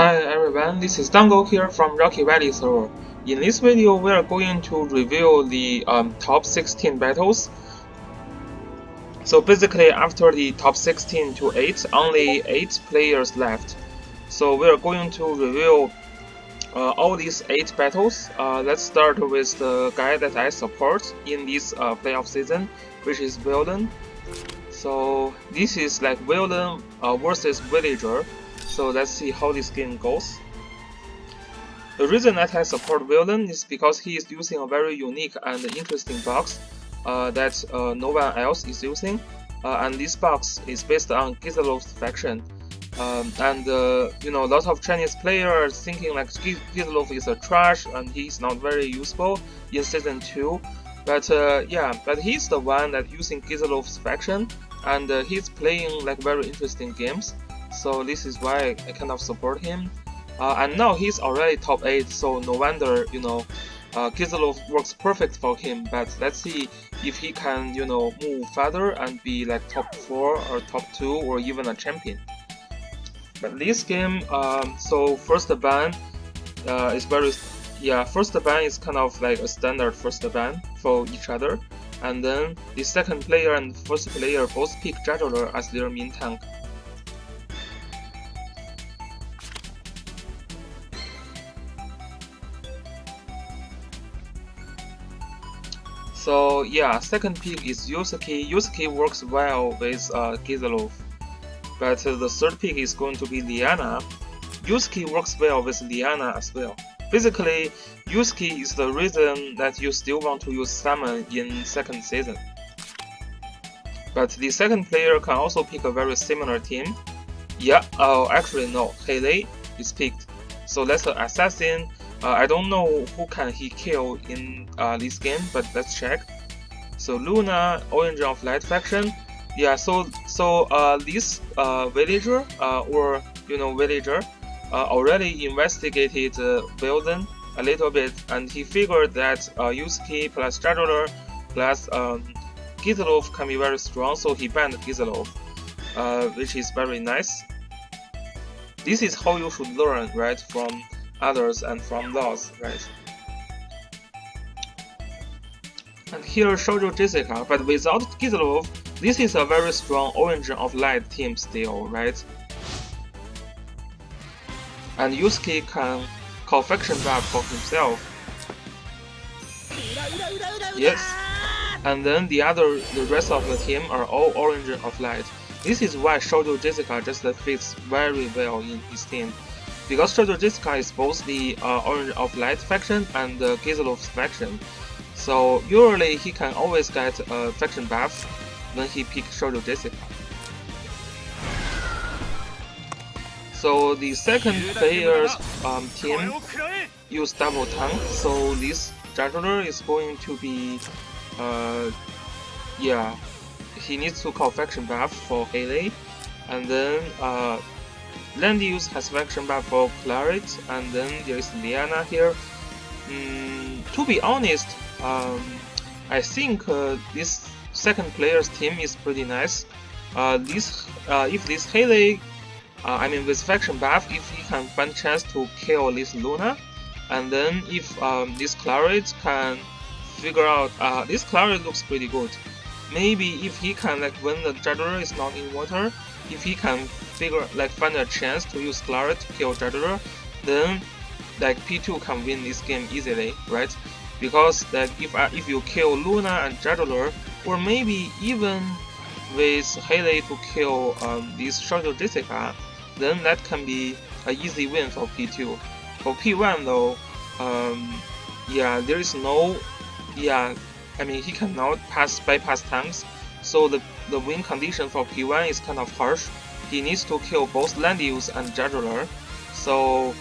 Hi everyone, this is Dango here from Rocky Valley server. In this video, we are going to review the top 16 battles. So basically, after the top 16 to 8, only 8 players left. So we are going to review all these 8 battles. Let's start with the guy that I support in this playoff season, which is Wilon. So this is like Wilon versus Villager. So let's see how this game goes. The reason that I support Wilon is because he is using a very unique and interesting box that no one else is using, and this box is based on Gizelov's faction. You know, a lot of Chinese players thinking like Gizelov is a trash and he's not very useful in season 2. But yeah, but he's the one that using Gizelov's faction, and he's playing like very interesting games. So this is why I kind of support him. And now he's already top 8, so no wonder, you know, Gizelov works perfect for him. But let's see if he can, you know, move further and be like top 4 or top 2 or even a champion. But this game, so first ban is very, first ban is kind of like a standard first ban for each other. And then the second player and first player both pick Juggler as their main tank. So yeah, second pick is Yusuke. Yusuke works well with Gizelov. But the third pick is going to be Liana. Yusuke works well with Liana as well. Basically, Yusuke is the reason that you still want to use Summon in second season. But the second player can also pick a very similar team. Yeah, actually no, Haley is picked. So that's an assassin. I don't know who can he kill in this game, but let's check. So Luna, Orange of Light faction. Yeah, so this villager or you know villager already investigated Wilon a little bit, and he figured that Yusuke plus Juggler plus Gizelov can be very strong, so he banned Gizelov, which is very nice. This is how you should learn, right, from others and from loss, right? And here Shoujo Jessica, but without Gizelov, this is a very strong Orange of Light team still, right? And Yusuke can call faction buff for himself. Yes. And then the rest of the team are all Orange of Light. This is why Shoujo Jessica just fits very well in his team. Because Shoujo Jessica is both the Orange of Light faction and Gizelov's faction. So usually he can always get a faction buff when he picks Shoujo Jessica. So the second player's team use double tank, so this Juggler is going to be yeah, he needs to call faction buff for Haley, and then Landius has faction buff for Claret, and then there is Liana here. To be honest, I think this second player's team is pretty nice. If this Haley, I mean with faction buff, if he can find chance to kill this Luna, and then if this Claret can figure out, this Claret looks pretty good. Maybe if he can like when the Juggler is not in water, if he can find a chance to use Claret to kill Juggler, then like P2 can win this game easily, right? Because like if you kill Luna and Juggler, or maybe even with Haley to kill this Shoujo Jessica, then that can be an easy win for P2. For P1 though, yeah, there is no, I mean he cannot bypass tanks, so the win condition for P1 is kind of harsh. He needs to kill both Landius and Juggler. So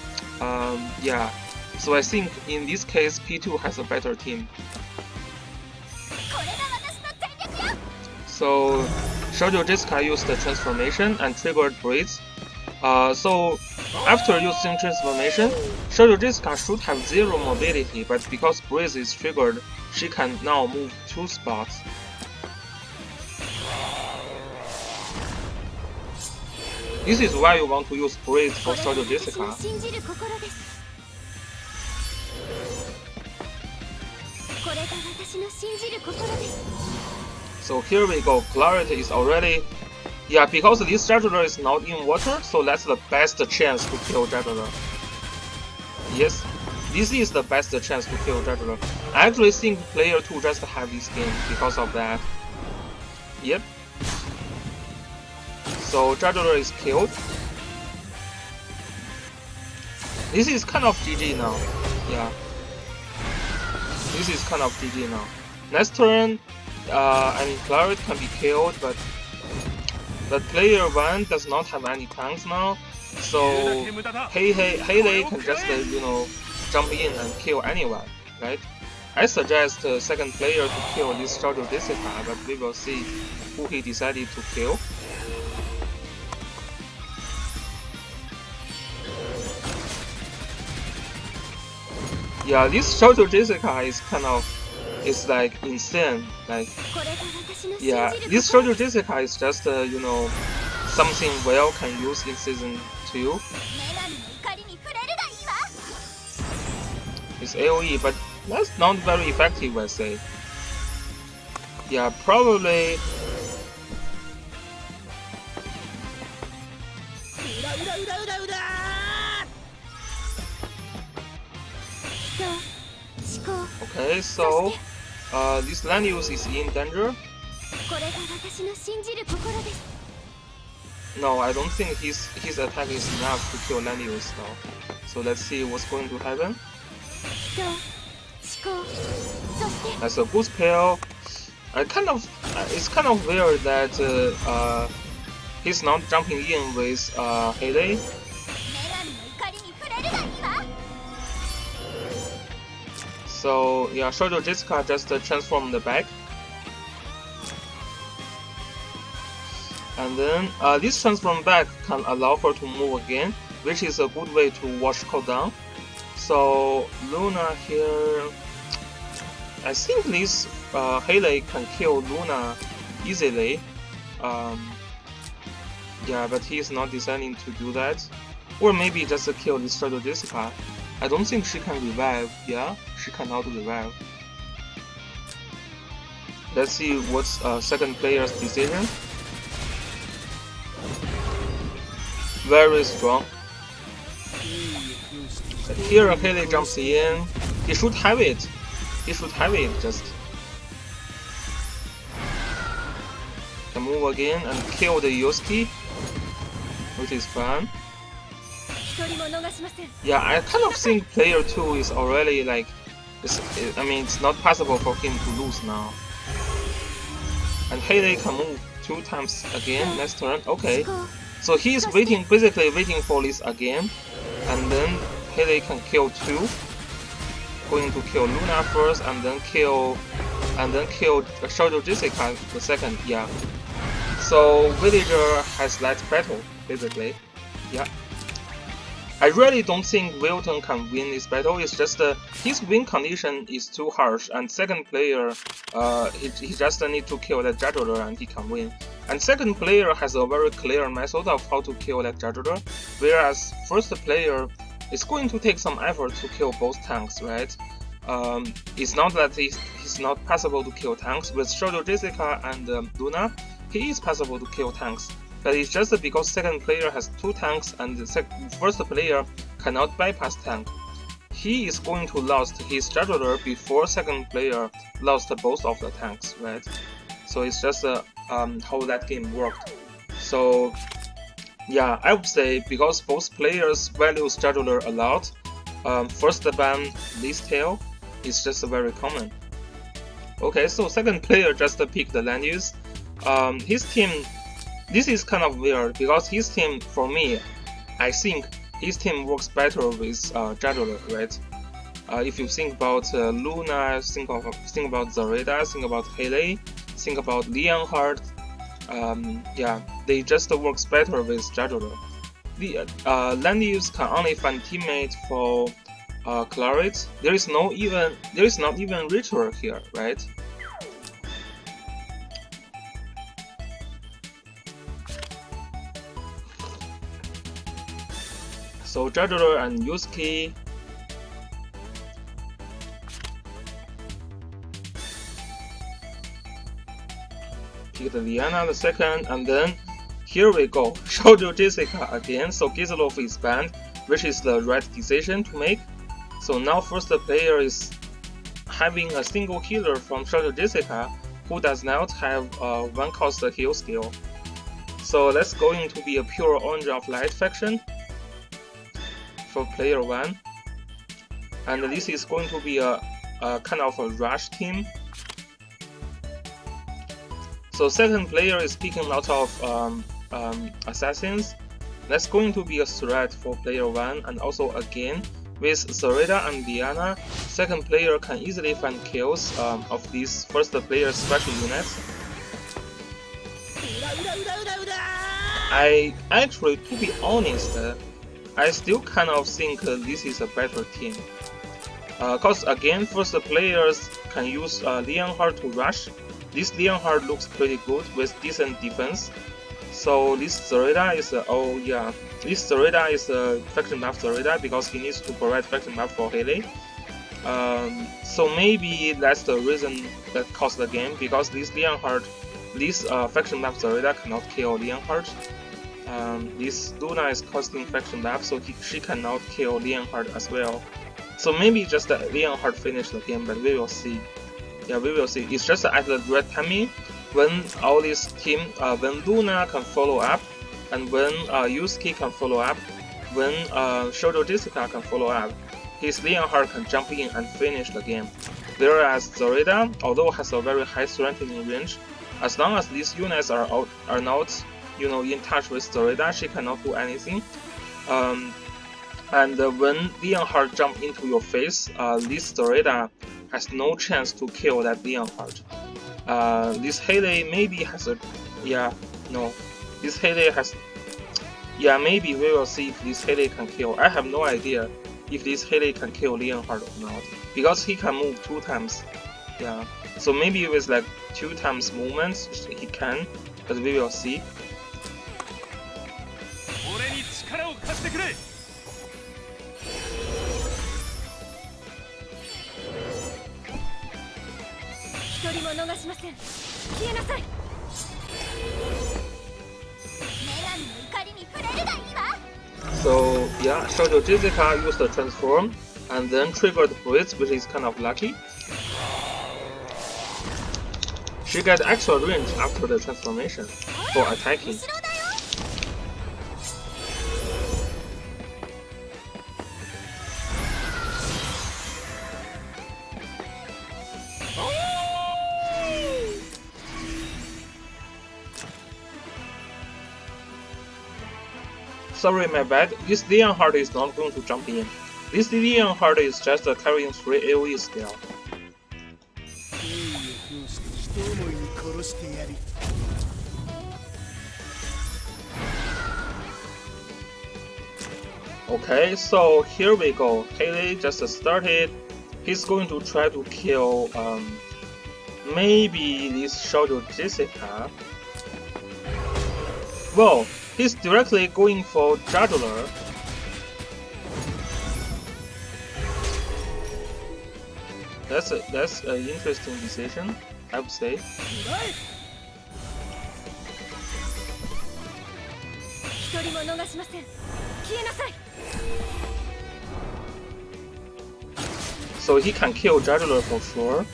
yeah, so I think in this case P2 has a better team. So Shoujo Jessica used the transformation and triggered Breeze. So after using transformation, Shoujo Jessica should have 0 mobility, but because Breeze is triggered, she can now move 2 spots. This is why you want to use Breeze for Shoujo Jessica. So here we go, Clarity is already... Yeah, because this Jadula is not in water, so that's the best chance to kill Jadula. Yes, this is the best chance to kill Jadula. I actually think player 2 just have this game because of that. Yep. So Jadula is killed. This is kind of GG now. Yeah. This is kind of GG now. Next turn, I mean Claret can be killed, but player 1 does not have any tanks now. So Heilei can just you know, jump in and kill anyone, right? I suggest second player to kill this Shoujo Jessica, but we will see who he decided to kill. Yeah, this Shoujo Jessica is kind of, it's like insane. Like, yeah, this Shoujo Jessica is just you know, something Will can use in season 2. It's AoE, but that's not very effective, I say. Yeah, probably. Okay, so this Lanius is in danger. No, I don't think his attack is enough to kill Lanius now. So let's see what's going to happen. That's a boost pair. It's kind of weird that he's not jumping in with Heilei. So yeah, Shoujo Jessica just transformed back. And then this transform back can allow her to move again, which is a good way to watch cooldown. So Luna here, I think this Heilei can kill Luna easily. Yeah, but he is not deciding to do that. Or maybe just kill this Shoujo Jessica. I don't think she can revive. Yeah, she cannot revive. Let's see what's second player's decision. Very strong. Here Heilei jumps in. He should have it. He should have it just. Can move again and kill the Yusuke, which is fun. Yeah, I kind of think player 2 is already like, I mean, it's not possible for him to lose now. And Heilei can move 2 times again next turn. Okay, so he is waiting, basically waiting for this again, and then Heilei can kill 2. Going to kill Luna first, and then kill Shoujo Jessica the second. Yeah. So Villager has light battle basically. Yeah. I really don't think Wilton can win this battle. It's just his win condition is too harsh, and second player, he just need to kill that Jadula and he can win. And second player has a very clear method of how to kill that Jadula, whereas first player is going to take some effort to kill both tanks, right? It's not that it's not possible to kill tanks. With Shoujo Jessica and Luna, he is possible to kill tanks. But it's just because second player has 2 tanks and the first player cannot bypass tank. He is going to lose his Jadula before second player lost both of the tanks, right? So it's just how that game worked. So yeah, I would say because both players value Jadula a lot, first ban this tail is just very common. Okay, so second player just picked the Lanius. His team. This is kind of weird because his team, for me, I think his team works better with Jadula, right? If you think about Luna, think about Zareda, think about Heilei, think about Leonhardt, yeah, they just works better with Jadula. The Lanius can only find teammate for Claret. There is not even ritual here, right? So Jugular and Yusuke. Pick the Liana the second, and then here we go. Shoujo Jessica again. So Gizlov is banned, which is the right decision to make. So now first the player is having a single healer from Shoujo Jessica, who does not have one cost heal skill. So that's going to be a pure Orange of Light faction for player 1. And this is going to be a kind of a rush team. So second player is picking lots of assassins. That's going to be a threat for player 1, and also again with Zareda and Diana, second player can easily find kills of these first player's special units. I actually, to be honest, I still kind of think this is a better team. Cause again, first players can use Leonhard to rush. This Leonhard looks pretty good with decent defense. So this Zareda is this Zareda is a faction buff Zareda because he needs to provide faction buff for Haley. So maybe that's the reason that caused the game, because this Leonhard, this faction buff Zareda cannot kill Leonhard. This Luna is costing faction buff, so she cannot kill Leonhard as well. So maybe just that Leonhard finished the game, but we will see. Yeah, we will see. It's just at the right timing when all this team, when Luna can follow up, and when Yusuke can follow up, when Shoujo Jessica can follow up, his Leonhard can jump in and finish the game. Whereas Zareda, although has a very high strengthening range, as long as these units are not, in touch with Zareda, she cannot do anything. And when Leonhard jump into your face, this Zareda has no chance to kill that Leonhard. This Haley maybe has a, this Haley has, maybe we will see if this Haley can kill. I have no idea if this Haley can kill Leonhard or not, because he can move 2 times. Yeah, so maybe with like 2 times movements he can, but we will see. So yeah, Shoujo Jessica used the transform and then triggered Blitz, which is kind of lucky. She got extra range after the transformation for attacking. Sorry, my bad. This Leonhard is not going to jump in. This Leonhard is just carrying 3 AoE skill. Okay, so here we go. Haley just started. He's going to try to kill maybe this Shoujo Jessica. Well, he's directly going for Jugular. That's an interesting decision, I would say. So he can kill Jugular for sure.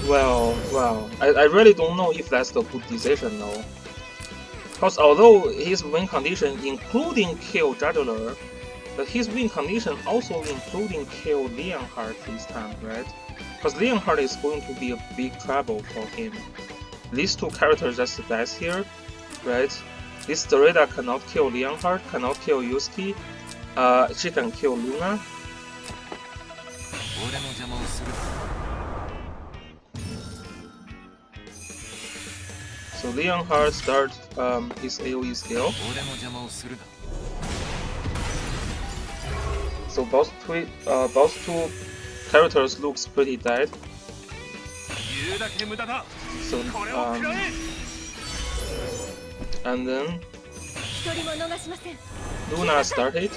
Well, I really don't know if that's the good decision though. Because although his win condition including kill Jugular, but his win condition also including kill Leonhard this time, right? Because Leonhard is going to be a big trouble for him. These 2 characters just dies here, right? This Zareda cannot kill Leonhard, cannot kill Yusuke. She can kill Luna. So Leonhard starts his AoE skill. So both 2 characters looks pretty dead. So and then Luna started.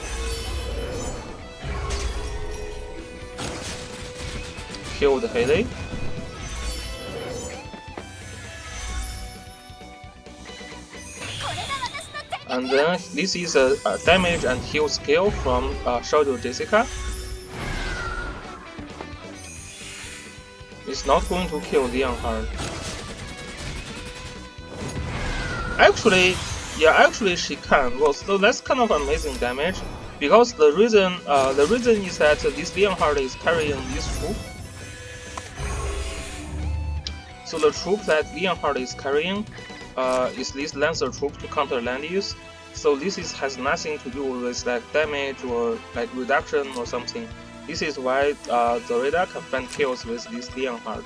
Killed Haley. And then this is a damage and heal skill from Shoujo Jessica. It's not going to kill Leonhard. Actually she can. Well, so that's kind of amazing damage, because the reason is that this Leonhard is carrying this troop. So the troop that Leonhard is carrying is this Lancer troop to counter land use. So this has nothing to do with like damage or like reduction or something. This is why Zoraida can find kills with this Leonhard.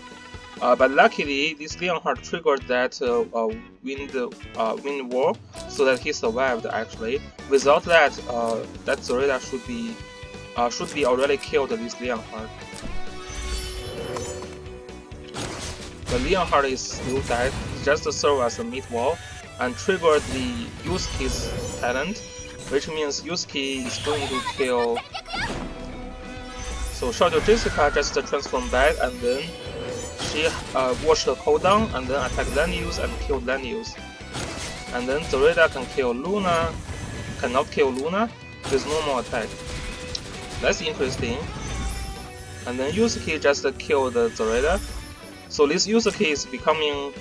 But luckily, this Leonhard triggered that wind wall, so that he survived actually. Without that, that Zoraida should be already killed this Leonhard. The Leonhard is still dead, just serve as a mid wall and triggered the Yusuke's talent, which means Yusuke is going to kill. So Shoujo Jessica just transformed back, and then she watched the cooldown and then attacked Lanius and killed Lanius. And then Zoraida can kill Luna, cannot kill Luna with normal attack. That's interesting. And then Yusuke just killed Zoraida. So this Yusuke is becoming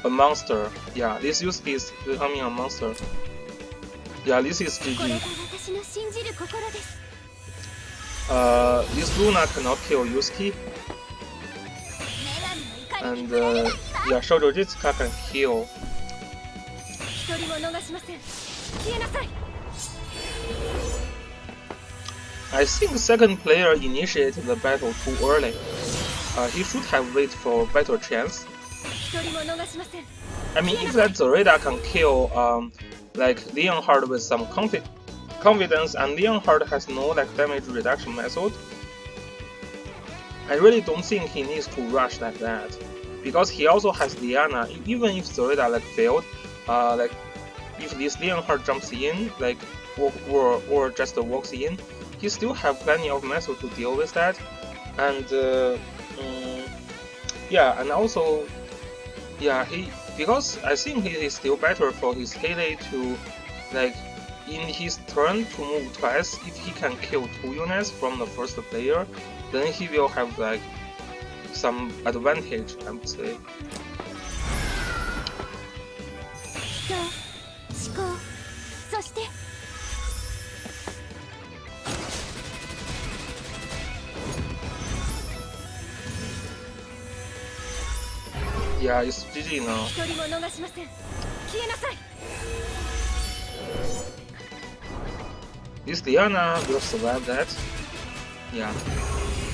a monster. Yeah, this Yusuke is becoming a monster. Yeah, this is GG. This Luna cannot kill Yusuke. And yeah, Shoujo Jessica can kill. I think second player initiated the battle too early. He should have waited for better chance. I mean, if that Zoraida can kill like Leonhard with some confidence, and Leonhard has no like damage reduction method, I really don't think he needs to rush like that, because he also has Diana. Even if Zoraida like failed, like if this Leonhard jumps in, like or just walks in, he still have plenty of method to deal with that. And yeah, and also yeah, because I think he is still better for his Haley to like in his turn to move twice. If he can kill 2 units from the first player, then he will have like some advantage, I would say. Yeah, it's GG now. This Diana will survive that. Yeah,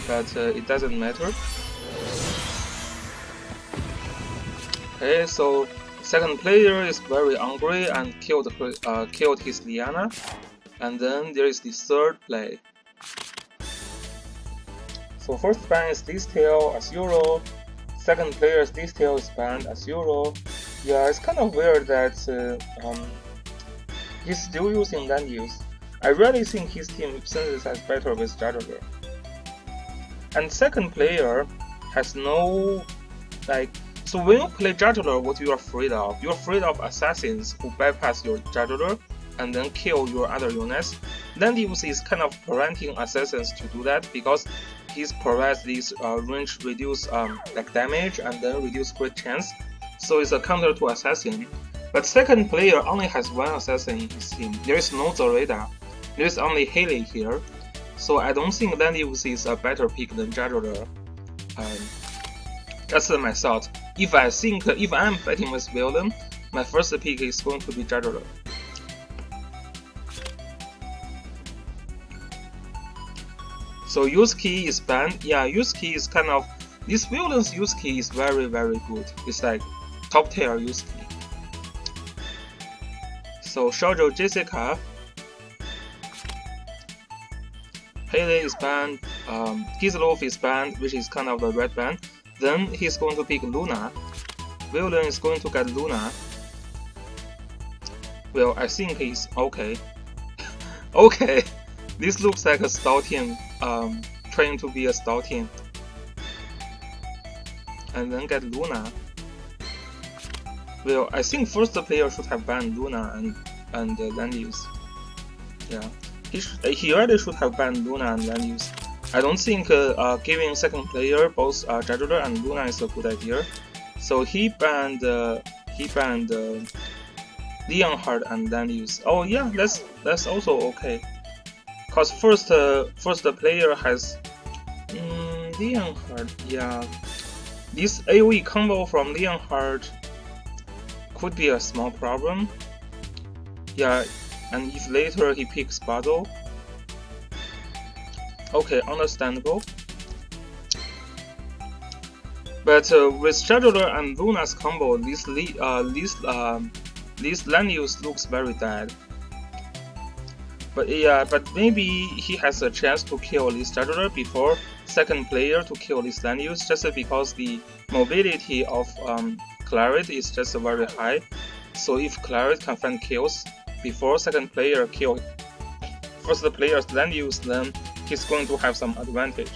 but it doesn't matter. Okay, so second player is very angry and killed his Diana, and then there is the third play. So first ban is this tail as usual. Second player's this tail is banned as usual. Yeah, it's kind of weird that he's still using land use. I really think his team synthesizes better with Judger. And second player has no like. So when you play Judger, what you are afraid of? You're afraid of assassins who bypass your Judger and then kill your other units. Land use is kind of preventing assassins to do that, because he provides this range reduce like damage and then reduce crit chance. So it's a counter to assassin. But second player only has one assassin in his team. There is no Zoraida. There is only Haley here. So I don't think land use is a better pick than Judger. That's my thought. If I'm fighting with Wilon, my first pick is going to be Judger. So Yusuke is banned. Yeah, Yusuke is kind of, this Wilon's Yusuke is very good. It's like top tier Yusuke. So Shoujo Jessica, Haley is banned, Gizlov is banned, which is kind of the red band. Then he's going to pick Luna. Wilon is going to get Luna. Well, I think he's okay. Okay, this looks like a stall team, trying to be a stall team. And then get Luna. Well, I think first player should have banned Luna and land use. Yeah, he already should have banned Luna and land use. I don't think giving second player both Jugular and Luna is a good idea. So he banned Leonhard and land use. Oh yeah, that's also okay. Cause first player has Leonhard. Yeah, this AoE combo from Leonhard could be a small problem. Yeah, and if later he picks Battle. Okay, understandable. But with Jugular and Luna's combo, this land use looks very dead. But yeah, but maybe he has a chance to kill this Jugular before second player to kill this land use, just because the mobility of Claret is just very high. So if Claret can find kills before second player kill first player's land use, then he's going to have some advantage.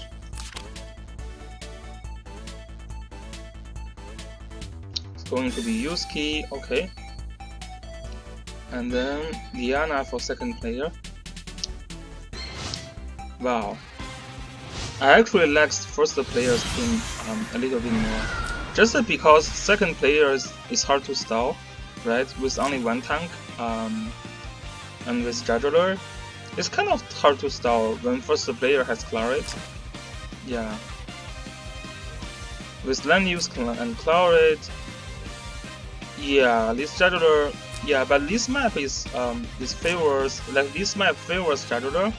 It's going to be Yusuke, okay. And then Diana for second player. Wow. I actually like first player's team a little bit more. Just because second player is hard to stall, right? With only one tank, and with Jugular, it's kind of hard to stall when first player has Claret. Yeah. With land use and Claret, yeah, this Jugular, yeah, but this map favors Jugular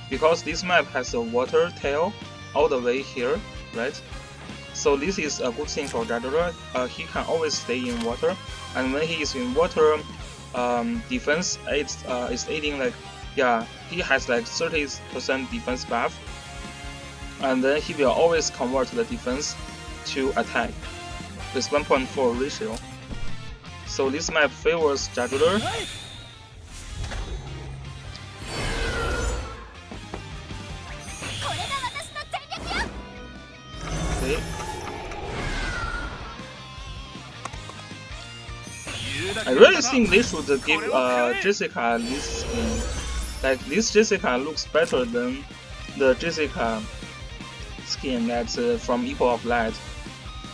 because this map has a water tail all the way here, right? So this is a good thing for Jugular. He can always stay in water, and when he is in water, defense is aiding, like, yeah, he has like 30% defense buff, and then he will always convert the defense to attack with 1.4 ratio. So this map favors Jugular. Okay. I really think they should give Jessica this skin. Like, this Jessica looks better than the Jessica skin that's from Equal of Light.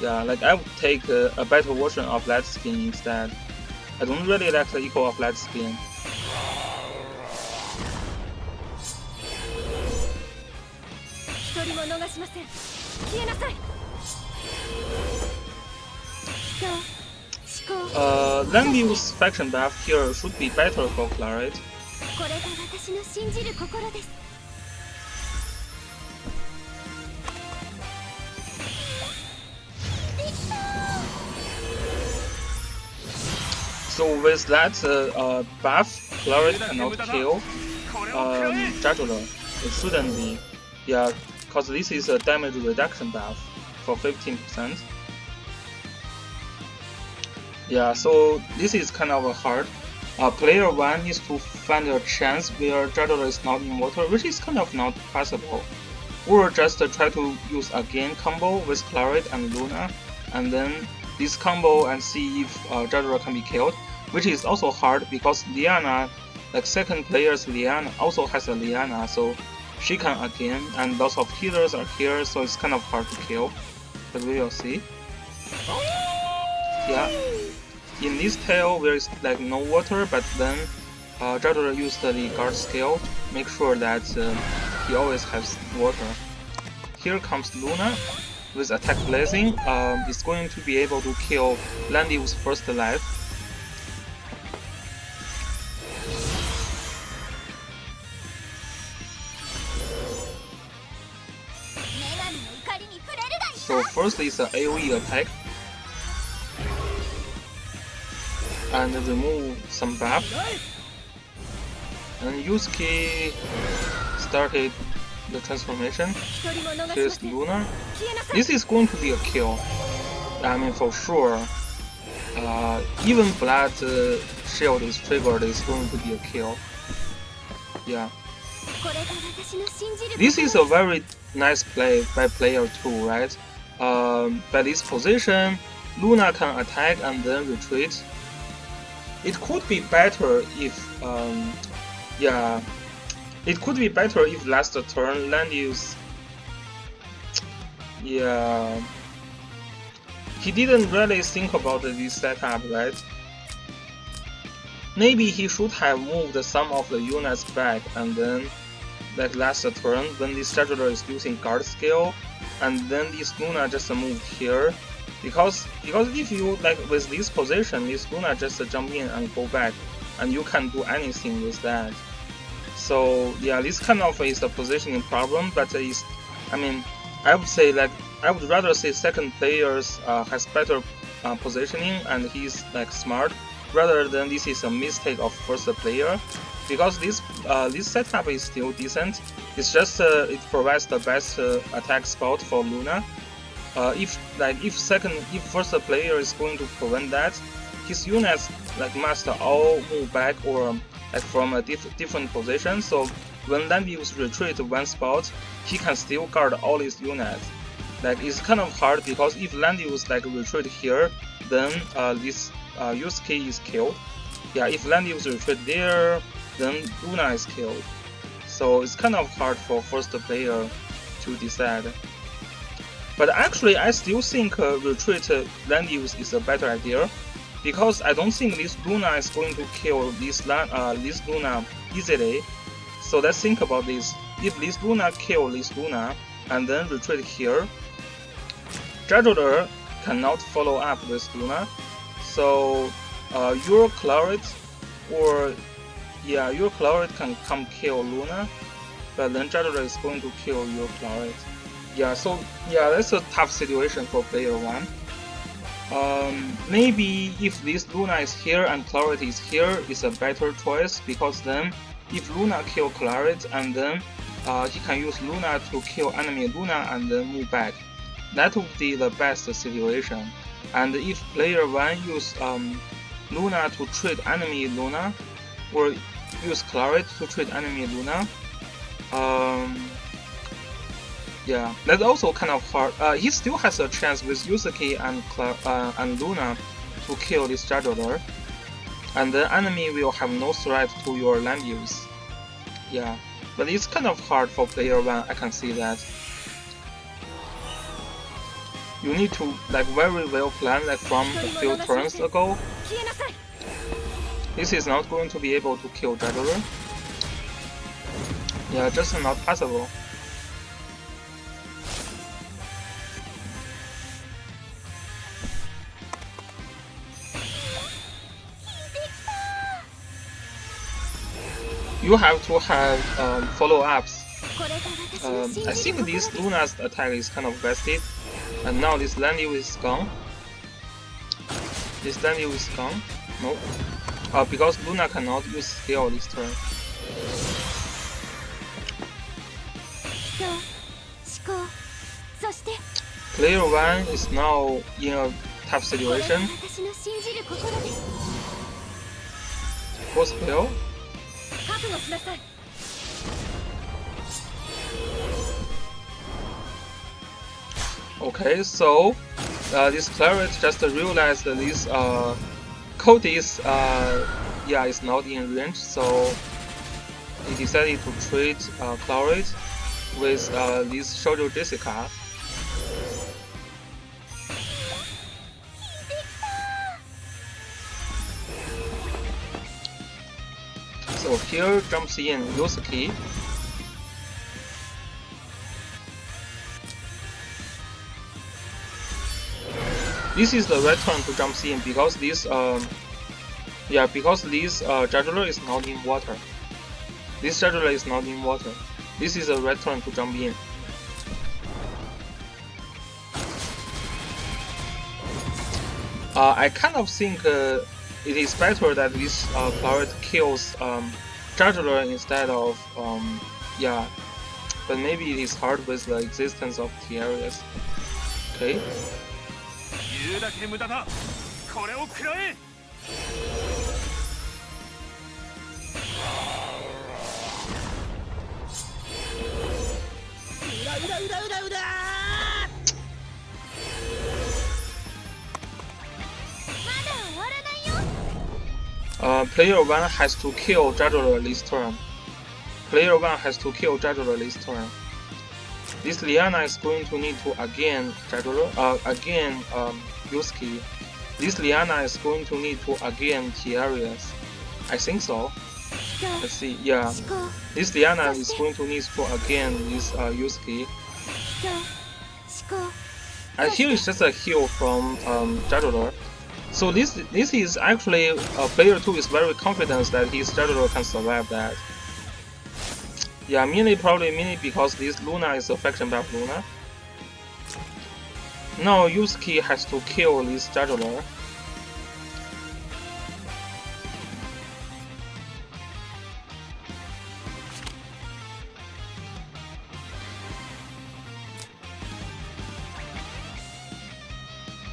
Yeah, like I would take a better version of that skin instead. I don't really like the Equal of Light skin. Land use faction buff here should be better for Claret. So with that buff, Claret cannot kill Jugular. It shouldn't be. Yeah, because this is a damage reduction buff for 15%. Yeah, so this is kind of hard. Player 1 needs to find a chance where Jugular is not in water, which is kind of not possible. Or just try to use a gain combo with Claret and Luna, and then this combo and see if Jugular can be killed, which is also hard because Liana, like second player's Liana, also has a Liana, so she can again, and lots of healers are here, so it's kind of hard to kill. But we will see. Yeah. In this tail, there is like no water, but then Jugular used the guard skill to make sure that he always has water. Here comes Luna with attack blazing. Is going to be able to kill Landius first alive. So first is an AoE attack. And remove some buff. And Yusuke started the transformation. Here's Luna. This is going to be a kill. I mean, for sure. Even Blood shield is triggered, it's going to be a kill. Yeah. This is a very nice play by player 2, right? By this position, Luna can attack and then retreat. It could be better if, yeah, it could be better if last turn Landius, yeah, he didn't really think about this setup, right? Maybe he should have moved some of the units back and then, like last turn, when this scheduler is using guard skill, and then this Luna just moved here. Because if you, like with this position, this Luna just jump in and go back, and you can't do anything with that. So yeah, this kind of is a positioning problem, but is, I mean, I would say like, I would rather say second players has better positioning and he's like smart, rather than this is a mistake of first player, because this setup is still decent. It's just it provides the best attack spot for Luna. If first player is going to prevent that, his units like must all move back or like from a different position. So when Landius retreat one spot, he can still guard all his units. Like it's kind of hard because if Landius like retreat here, then this Yusuke is killed. Yeah, if Landius retreat there, then Luna is killed. So it's kind of hard for first player to decide. But actually, I still think retreat Landius is a better idea, because I don't think this Luna is going to kill this Luna easily. So let's think about this. If this Luna kill this Luna and then retreat here, Scheduler cannot follow up with Luna. So your Claret or yeah, your Claret can come kill Luna, but then Scheduler is going to kill your Claret. Yeah, so yeah, that's a tough situation for player 1. Maybe if this Luna is here and Claret is here, is a better choice, because then if Luna kill Claret and then he can use Luna to kill enemy Luna and then move back. That would be the best situation. And if player 1 use Luna to treat enemy Luna, or use Claret to treat enemy Luna, yeah, that's also kind of hard. He still has a chance with Yusuke and Luna to kill this Scheduler, and the enemy will have no threat to your Landius. Yeah, but it's kind of hard for player 1, I can see that. You need to like very well plan, like from a few turns ago. This is not going to be able to kill Scheduler. Yeah, just not possible. You have to have follow-ups. I think this Luna's attack is kind of vested, and now this Landius is gone. This Landius is gone. Nope. Because Luna cannot use skill this turn. Player 1 is now in a tough situation. Full skill. Okay, so this Claret just realized that this Cody's yeah, is not in range, so he decided to trade Claret with this Shoujo Jessica. So here jumps in Yusuke. This is the right turn to jump in because this yeah, because this Scheduler is not in water. This Scheduler is not in water. This is a right turn to jump in. I kind of think it is better that this Claret kills Scheduler instead of yeah, but maybe it is hard with the existence of T-Areas. Okay. Player 1 has to kill Juggler this turn. Player 1 has to kill Juggler this turn. This Liana is going to need to again Yusuke. This Liana is going to need to again Tiarius. I think so. Let's see. Yeah, this Liana is going to need to again this Yusuke. And here is just a heal from Juggler. So this is actually player 2 is very confident that his Juggler can survive that. Yeah, probably because this Luna is a faction buff Luna. Now Yusuke has to kill this Juggler.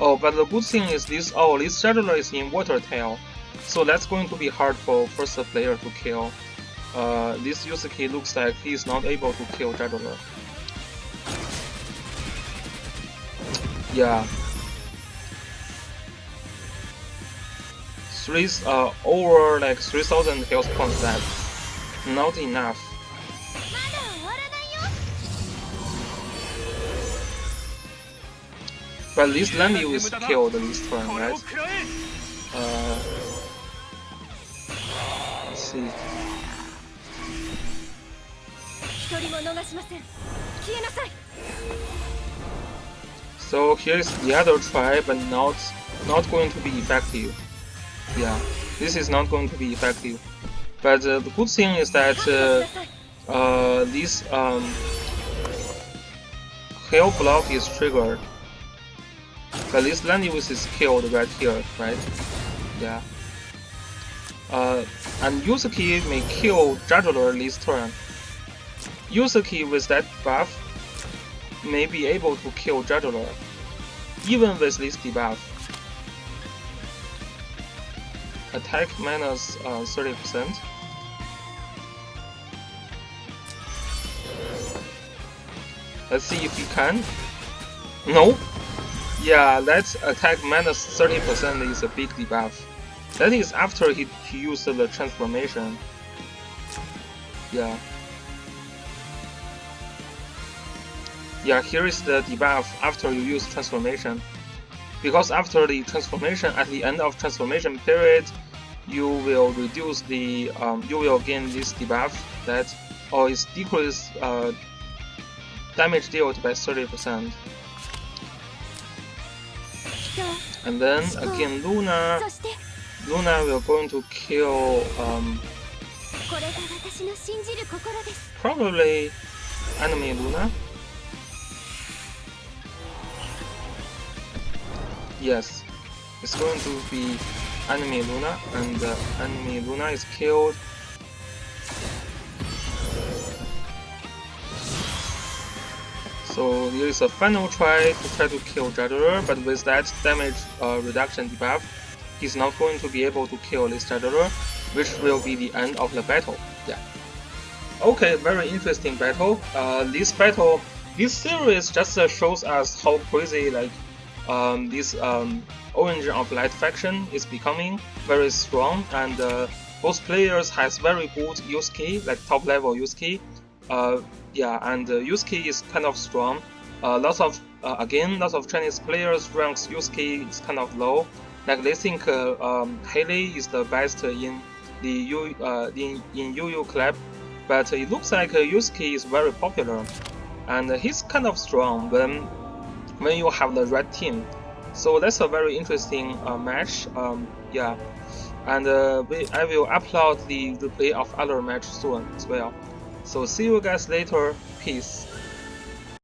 Oh, but the good thing is this Juggler is in Water Tail, so that's going to be hard for first player to kill. This Yusuke looks like he is not able to kill Juggler. Yeah. Over like 3,000 health points left. Not enough. But this Landy is killed this turn, right? Let's see. So here's the other try, but not going to be effective. Yeah, this is not going to be effective. But the good thing is that this heal block is triggered. But this Landius is killed right here, right? Yeah. And Yusuke may kill Juggler this turn. Yusuke with that buff may be able to kill Juggler, even with this debuff. Attack minus 30%. Let's see if he can. No. Yeah, that attack minus 30% is a big debuff. That is after he used the transformation. Yeah. Yeah, here is the debuff after you use transformation. Because after the transformation, at the end of transformation period, you will reduce the you will gain this debuff that is decrease damage dealt by 30%. And then again Luna will going to kill probably enemy Luna. Yes, it's going to be enemy Luna, and enemy Luna is killed. So there is a final try to kill Juggler, but with that damage reduction debuff, he's not going to be able to kill this Juggler, which will be the end of the battle. Yeah. Okay, very interesting battle. This series just shows us how crazy like this Orange of Light faction is becoming very strong, and both players has very good Yusuke, like top level Yusuke. Yeah, and Yusuke is kind of strong. Lots of Chinese players ranks Yusuke is kind of low. Like they think Haley is the best in the UU club, but it looks like Yusuke is very popular, and he's kind of strong when you have the right team. So that's a very interesting match. Yeah, and I will upload the replay of other match soon as well. So see you guys later. Peace.